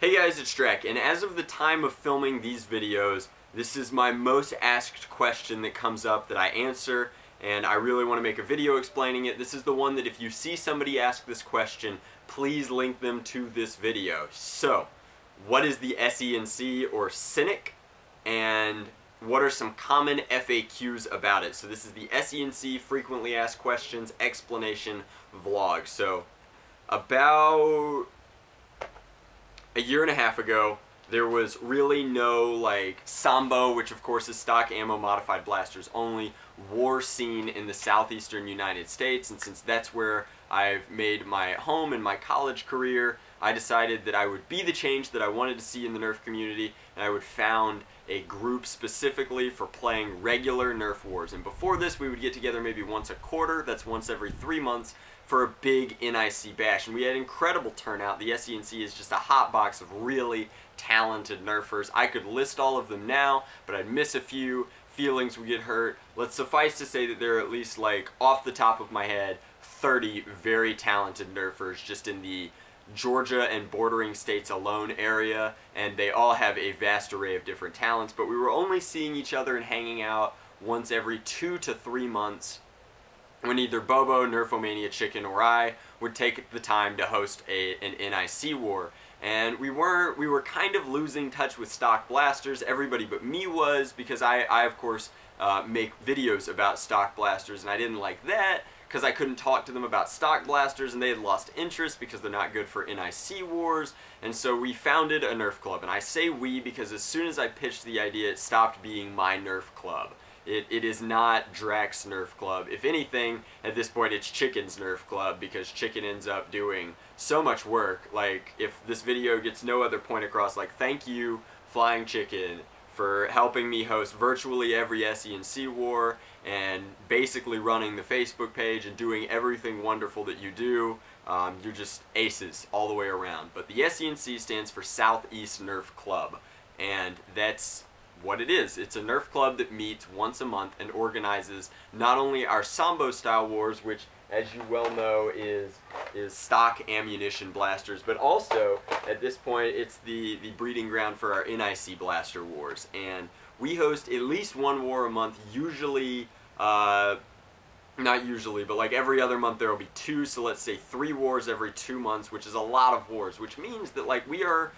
Hey guys, it's Drek, and as of the time of filming these videos, this is my most asked question that comes up that I answer, and I really want to make a video explaining it. This is the one that if you see somebody ask this question, please link them to this video. So, what is the S.E.N.C or SENC, and what are some common FAQs about it? So this is the S.E.N.C frequently asked questions explanation vlog. So, about a year and a half ago, there was really no Sambo, which of course is stock ammo modified blasters only, war scene in the southeastern United States, and since that's where I've made my home and my college career, I decided that I would be the change that I wanted to see in the Nerf community, and I would found a group specifically for playing regular Nerf wars. And before this, we would get together maybe once a quarter, that's once every 3 months, for a big NIC bash, and we had incredible turnout. The S.E.N.C is just a hot box of really talented Nerfers. I could list all of them now, but I'd miss a few. Feelings would get hurt. Let's suffice to say that there are at least, off the top of my head, 30 very talented Nerfers just in the Georgia and bordering states alone area, and they all have a vast array of different talents, but we were only seeing each other and hanging out once every 2 to 3 months, when either Bobo, Nerfomania Chicken, or I would take the time to host an NIC war. And we were kind of losing touch with stock blasters. Everybody but me was, because I of course make videos about stock blasters, and I didn't like that because I couldn't talk to them about stock blasters, and they had lost interest because they're not good for NIC wars. And so we founded a Nerf club, and I say we because as soon as I pitched the idea, it stopped being my Nerf club. It is not Drak's Nerf Club. If anything, at this point, it's Chicken's Nerf Club, because Chicken ends up doing so much work. If this video gets no other point across, thank you, Flying Chicken, for helping me host virtually every S.E.N.C war, and basically running the Facebook page and doing everything wonderful that you do. You're just aces all the way around. But the S.E.N.C stands for Southeast Nerf Club, and that's what it is. It's a Nerf club that meets once a month and organizes not only our Sambo style wars, which as you well know is stock ammunition blasters, but also at this point it's the breeding ground for our NIC blaster wars. And we host at least one war a month, usually not usually, but every other month there will be 2, so let's say 3 wars every 2 months, which is a lot of wars, which means that we are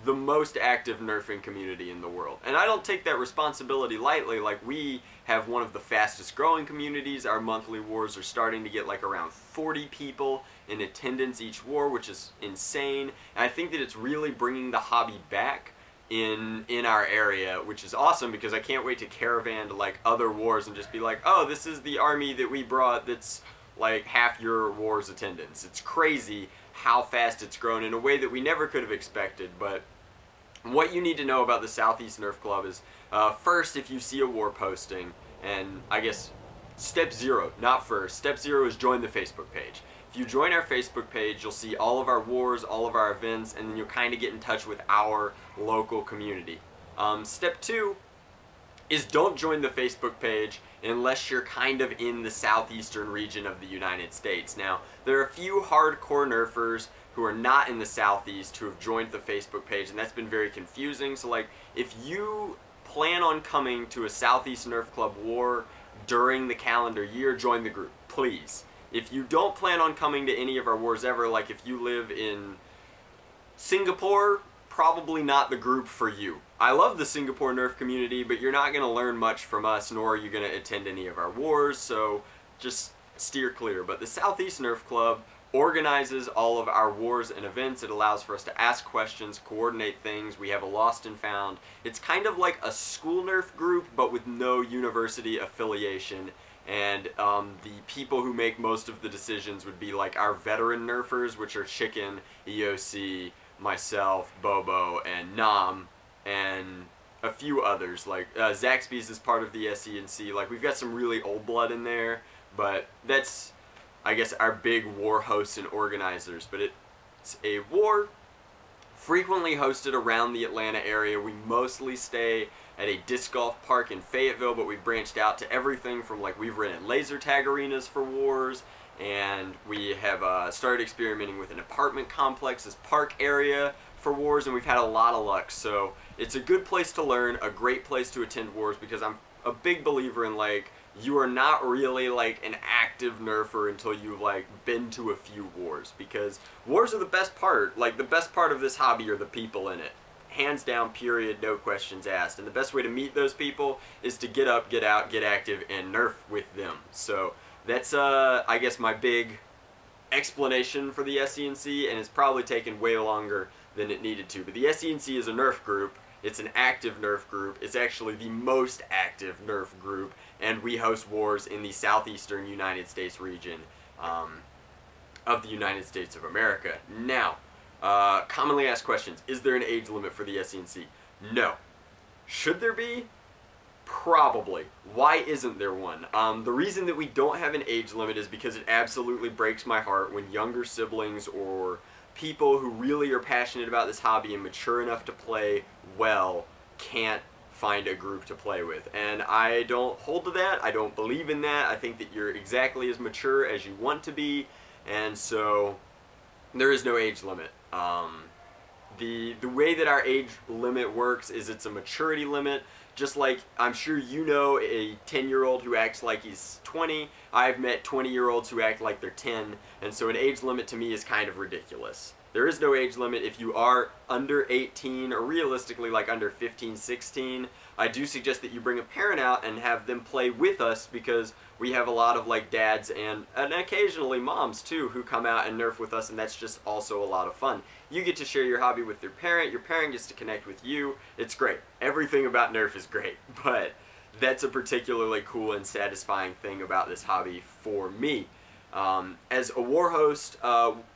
the most active Nerfing community in the world. And I don't take that responsibility lightly. We have one of the fastest growing communities. Our monthly wars are starting to get around 40 people in attendance each war, which is insane. And I think that it's really bringing the hobby back in our area, which is awesome, because I can't wait to caravan to other wars and just be oh, this is the army that we brought that's half your war's attendance. It's crazy how fast it's grown in a way that we never could have expected. But what you need to know about the Southeast Nerf Club is, first, if you see a war posting, and I guess step 0, not first, step 0 is join the Facebook page. If you join our Facebook page, you'll see all of our wars, all of our events, and then you'll kind of get in touch with our local community. Step 2 is don't join the Facebook page unless you're kind of in the southeastern region of the United States. Now, there are a few hardcore Nerfers who are not in the southeast who have joined the Facebook page, and that's been very confusing. So if you plan on coming to a Southeast Nerf Club war during the calendar year, join the group, please. If you don't plan on coming to any of our wars ever, if you live in Singapore, probably not the group for you. I love the Singapore Nerf community, but you're not going to learn much from us, nor are you going to attend any of our wars, so just steer clear. But the Southeast Nerf Club organizes all of our wars and events. It allows for us to ask questions, coordinate things. We have a lost and found. It's kind of like a school Nerf group, but with no university affiliation. And the people who make most of the decisions would be our veteran Nerfers, which are Chicken, EOC, myself, Bobo, and Nam, and a few others. Zaxby's is part of the S.E.N.C. We've got some really old blood in there, but that's, I guess, our big war hosts and organizers. But it's a war frequently hosted around the Atlanta area. We mostly stay at a disc golf park in Fayetteville, but we've branched out to everything from we've rented laser tag arenas for wars, and we have started experimenting with an apartment complex's park area for wars, and we've had a lot of luck. So it's a good place to learn, a great place to attend wars, because I'm a big believer in, like, you are not really like an active nerfer until you've like been to a few wars, because wars are the best part. Like, the best part of this hobby are the people in it. Hands down, period, no questions asked. And the best way to meet those people is to get up, get out, get active, and nerf with them. So that's I guess my big explanation for the S.E.N.C, and it's probably taken way longer than it needed to. But the S.E.N.C is a nerf group. It's an active nerf group. It's actually the most active nerf group, and we host wars in the southeastern United States region of the United States of America. Now, commonly asked questions: is there an age limit for the S.E.N.C? No. Should there be? Probably. Why isn't there one? The reason that we don't have an age limit is because it absolutely breaks my heart when younger siblings or people who really are passionate about this hobby and mature enough to play well can't find a group to play with. And I don't hold to that. I don't believe in that. I think that you're exactly as mature as you want to be, and so there is no age limit. The way that our age limit works is it's a maturity limit. Just like, I'm sure you know a 10-year-old who acts like he's 20. I've met 20-year-olds who act like they're 10, and so an age limit to me is kind of ridiculous. There is no age limit. If you are under 18, or realistically like under 15, 16, I do suggest that you bring a parent out and have them play with us, because we have a lot of like dads and occasionally moms too who come out and nerf with us, and that's just also a lot of fun. You get to share your hobby with your parent gets to connect with you. It's great. Everything about nerf is great, but that's a particularly cool and satisfying thing about this hobby for me. As a war host,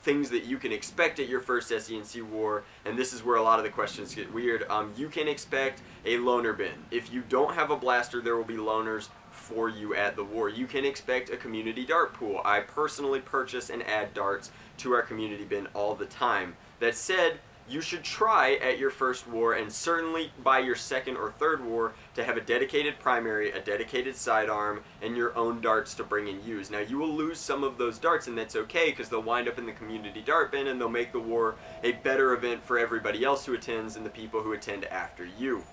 things that you can expect at your first S.E.N.C war, and this is where a lot of the questions get weird, you can expect a loner bin. If you don't have a blaster, there will be loners for you at the war. You can expect a community dart pool. I personally purchase and add darts to our community bin all the time. That said, you should try at your first war, and certainly by your second or third war, to have a dedicated primary, a dedicated sidearm, and your own darts to bring and use. Now, you will lose some of those darts, and that's okay, because they'll wind up in the community dart bin, and they'll make the war a better event for everybody else who attends and the people who attend after you.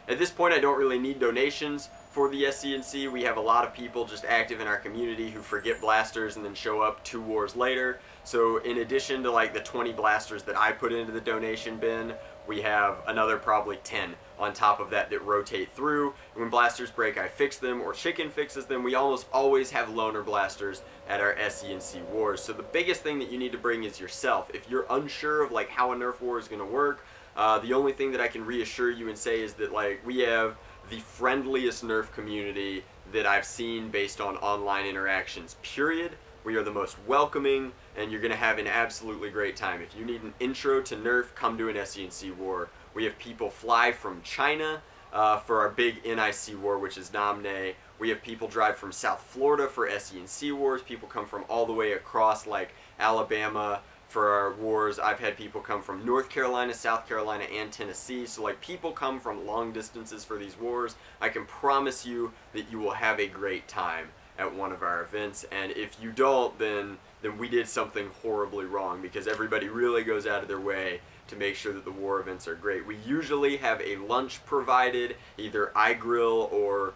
At this point, I don't really need donations for the S.E.N.C. We have a lot of people just active in our community who forget blasters and then show up 2 wars later. So in addition to like the 20 blasters that I put into the donation bin, we have another probably 10 on top of that that rotate through. When blasters break, I fix them, or Chicken fixes them. We almost always have loner blasters at our S.E.N.C wars. So the biggest thing that you need to bring is yourself. If you're unsure of like how a nerf war is going to work, the only thing that I can reassure you and say is that like we have the friendliest nerf community that I've seen based on online interactions, period. We are the most welcoming, and you're going to have an absolutely great time. If you need an intro to nerf, come to an S.E.N.C war. We have people fly from China for our big NIC war, which is Namne. We have people drive from South Florida for S.E.N.C wars. People come from all the way across like Alabama for our wars. I've had people come from North Carolina, South Carolina, and Tennessee. So like people come from long distances for these wars. I can promise you that you will have a great time at one of our events, and if you don't, then we did something horribly wrong, because everybody really goes out of their way to make sure that the war events are great. We usually have a lunch provided, either I grill or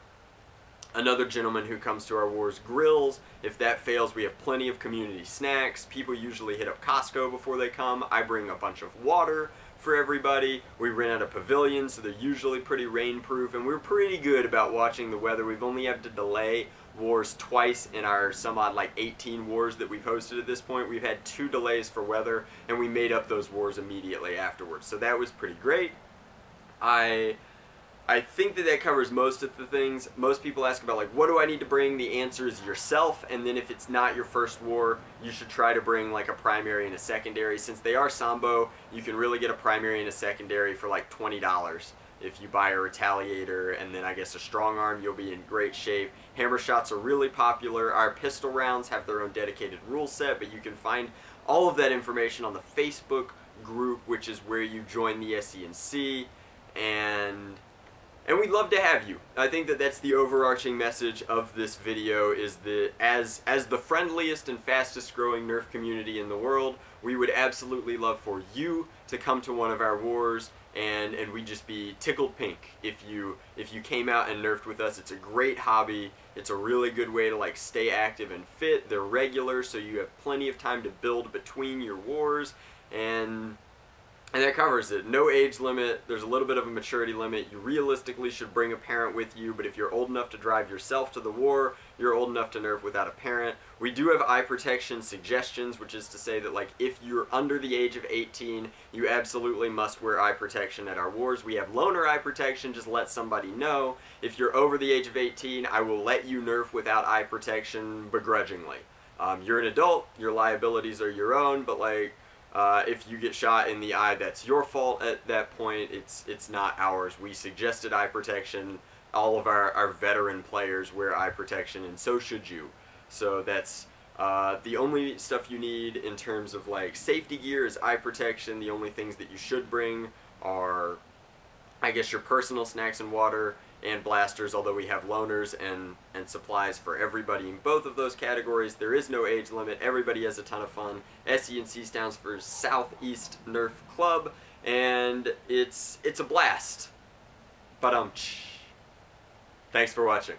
another gentleman who comes to our wars grills. If that fails, we have plenty of community snacks. People usually hit up Costco before they come. I bring a bunch of water for everybody. We rent out a pavilion, so they're usually pretty rainproof, and we're pretty good about watching the weather. We've only had to delay wars twice in our some odd like 18 wars that we've hosted at this point. We've had 2 delays for weather, and we made up those wars immediately afterwards, so that was pretty great. I think that that covers most of the things. Most people ask about like, what do I need to bring? The answer is yourself, and then if it's not your first war, you should try to bring like a primary and a secondary. Since they are Sambo, you can really get a primary and a secondary for like $20. If you buy a Retaliator and then I guess a strong arm, you'll be in great shape. Hammer shots are really popular. Our pistol rounds have their own dedicated rule set, but you can find all of that information on the Facebook group, which is where you join the S.E.N.C. And And we'd love to have you. I think that that's the overarching message of this video, is that as the friendliest and fastest growing Nerf community in the world, we would absolutely love for you to come to one of our wars, and we'd just be tickled pink if you came out and nerfed with us. It's a great hobby. It's a really good way to like stay active and fit. They're regular, so you have plenty of time to build between your wars, and that covers it. No age limit. There's a little bit of a maturity limit. You realistically should bring a parent with you, but if you're old enough to drive yourself to the war, you're old enough to nerf without a parent. We do have eye protection suggestions, which is to say that like if you're under the age of 18, you absolutely must wear eye protection at our wars. We have loaner eye protection, just let somebody know. If you're over the age of 18, I will let you nerf without eye protection begrudgingly. You're an adult, your liabilities are your own, but like, if you get shot in the eye, that's your fault at that point. It's not ours. We suggested eye protection. All of our veteran players wear eye protection, and so should you. So that's the only stuff you need in terms of like safety gear is eye protection. The only things that you should bring are, I guess, your personal snacks and water and blasters, although we have loaners and supplies for everybody in both of those categories. There is no age limit. Everybody has a ton of fun. S.E.N.C stands for Southeast Nerf Club, and it's a blast. Thanks for watching.